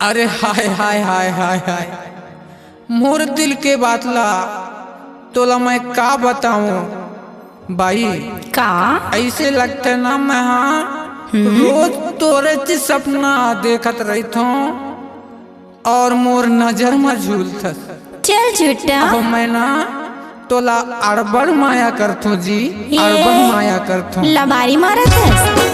अरे हाय हाय हाय हाय हाय मोर दिल के बातला तोला मैं का बताऊं भाई। का ऐसे लगता ना मैं हाँ रोज तोरे च सपना देखत रही थो और मोर नजर में झूलत। चल झूठा अब मैं ना तोला अड़बड़ माया करथो जी, अड़बड़ माया करथो। लबारी मारत है।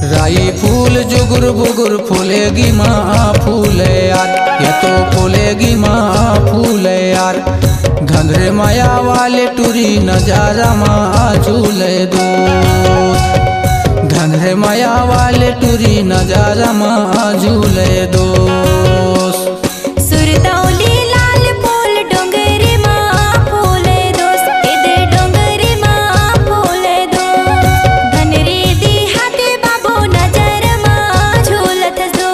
राई फूल जुगुर बुगुर फूलेगी माँ फूले यार, ये तो फूलेगी माँ फूले यार। घंधरे माया वाले टूरी नजारा माँ झूले दो, घंधरे माया वाले टूरी नजारा माँ झूले दो। सुरतौली लाल फूल डोंगरी माँ फूले दोस्त, इधर डोंगरी माँ फूले दो। घनरे दी हाथे बाबू नजर माँ झूलत दो,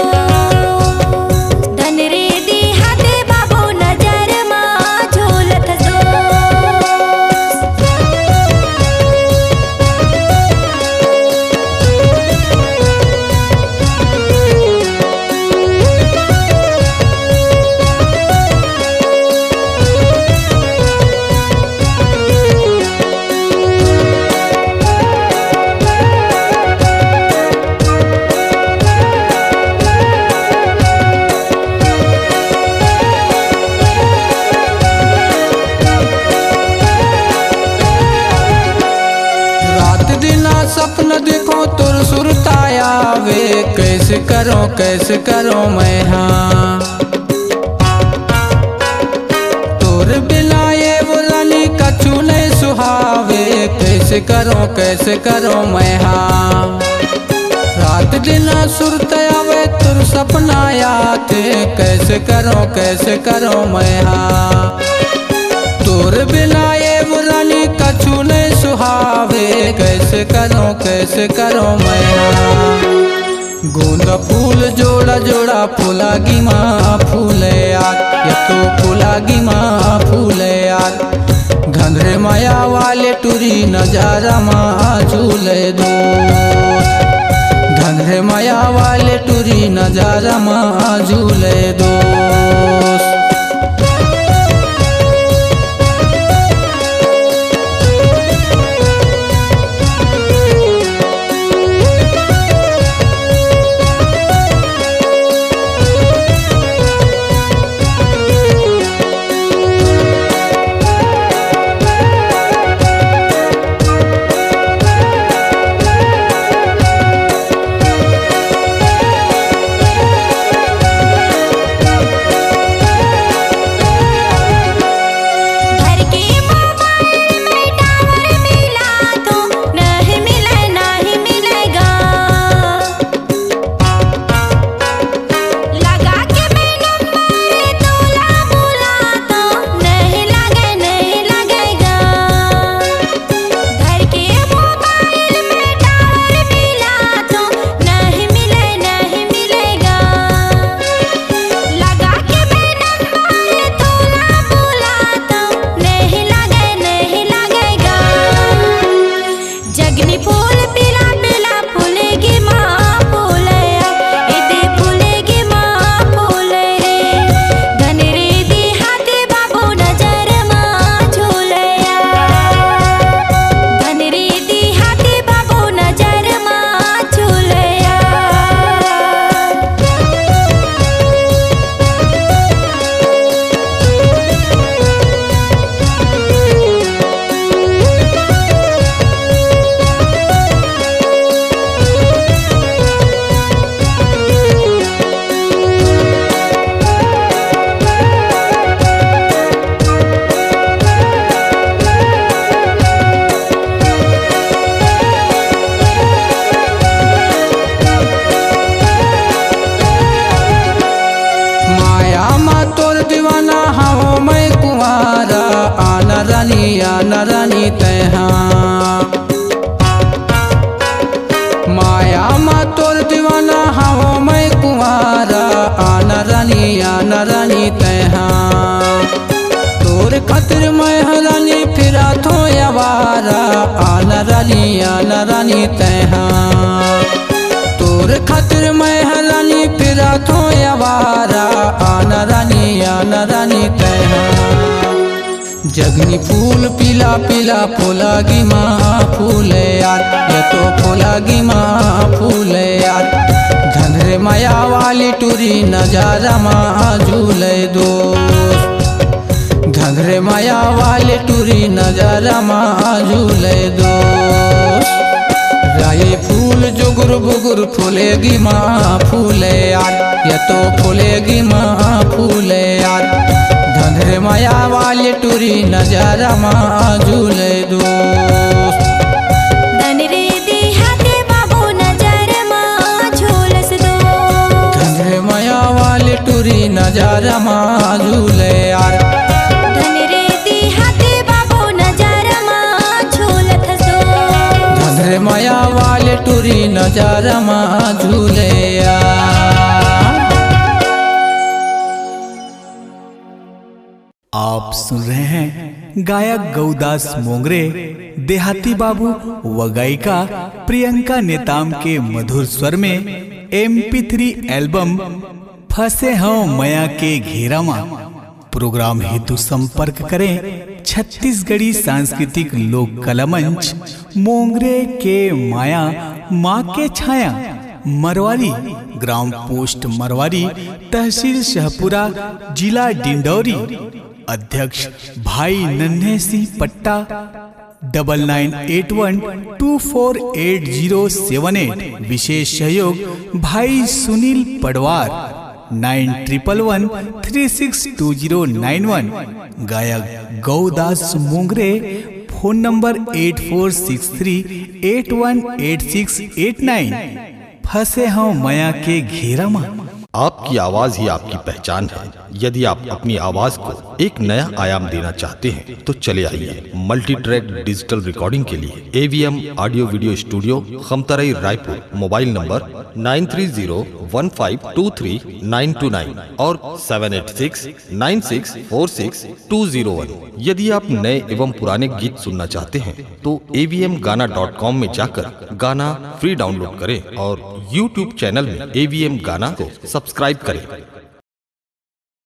घनरे दी हाथे बाबू नजर माँ झूलत दो। रात दिन सपन देखो तुर सुरताया वे, कैसे करो मैं हाँ। तोर बिना ये बुरानी कछु नहीं सुहावे, कैसे करो मैं हाँ। रात दिन सुरताया वे तुर सपना आते, कैसे करो मैं हाँ। तोर बिना ये बुरानी कछु नहीं सुहावे, कैसे करो मैं हाँ। गोंद फूल जोड़ा जोड़ा फूलागी माँ फूले यार, ये तो फूलागी माँ फूले यार। घंधरे माया वाले टूरी नजारा माँ झूले दो, घंधरे माया वाले टूरी नजारा माँ झूले दो। रानी तैहा आना रानी तैहा तोर खातिर मैं रानी फिरा थो आवारा आना रानी तैहा तोर खातिर मैं रानी फिरा थो आवारा आना रानी तैहा जगनी फूल पीला पीला फूलागी माँ फूल यार ये तो फूलागी माँ फूल यार धनरे माया वाली टूरी नजारा माँ झूले दोस्त धनरे माया वाली टूरी नजारा माँ झूले दोस्त राई फूल जुगुर बुगुर फूलेगी माँ फूल यार ये तो फूलेगी माँ फूल यार धनरे माया वाली टूरी नजारा माँ झूले दोस्त धनरे देहाते बाबू नजर माँ झूलस दो धनरे माया वाली टूरी नजारा माँ झूले यार धनरे देहाते बाबू नजर माँ झूलत दो धनरे माया वाली टूरी नजारा माँ झूले यार। आप सुन रहे हैं गायक गौदास मोंगरे देहाती बाबू व गायिका प्रियंका नेताम के मधुर स्वर में MP3 एल्बम फंसे हों मया के घेरामा। प्रोग्राम हेतु संपर्क करें छत्तीसगढ़ी सांस्कृतिक लोक कला मंच मोंगरे के माया माँ के छाया मरवारी ग्राम पोस्ट मरवारी तहसील शहपुरा जिला डिंडौरी। अध्यक्ष भाई नन्हे सिंह पट्टा 9981248078। विशेष सहयोग भाई सुनील पडवार 9111362091। गायक गौदास मोंगरे फोन नंबर 8463818689। फंसे हों मया के घेरा में। आपकी आवाज ही आपकी पहचान है। यदि आप अपनी आवाज को एक नया आयाम देना चाहते हैं तो चले आइए मल्टी ट्रैक डिजिटल रिकॉर्डिंग के लिए AVM audio video studio Khamtarai Raipur. Mobile number 9301523929 और 7869646201। यदि आप नए एवं पुराने गीत सुनना चाहते हैं तो avmgana.com में जाकर गाना फ्री डाउनलोड करें और YouTube चैनल में AVM गाना को सब्सक्राइब करें।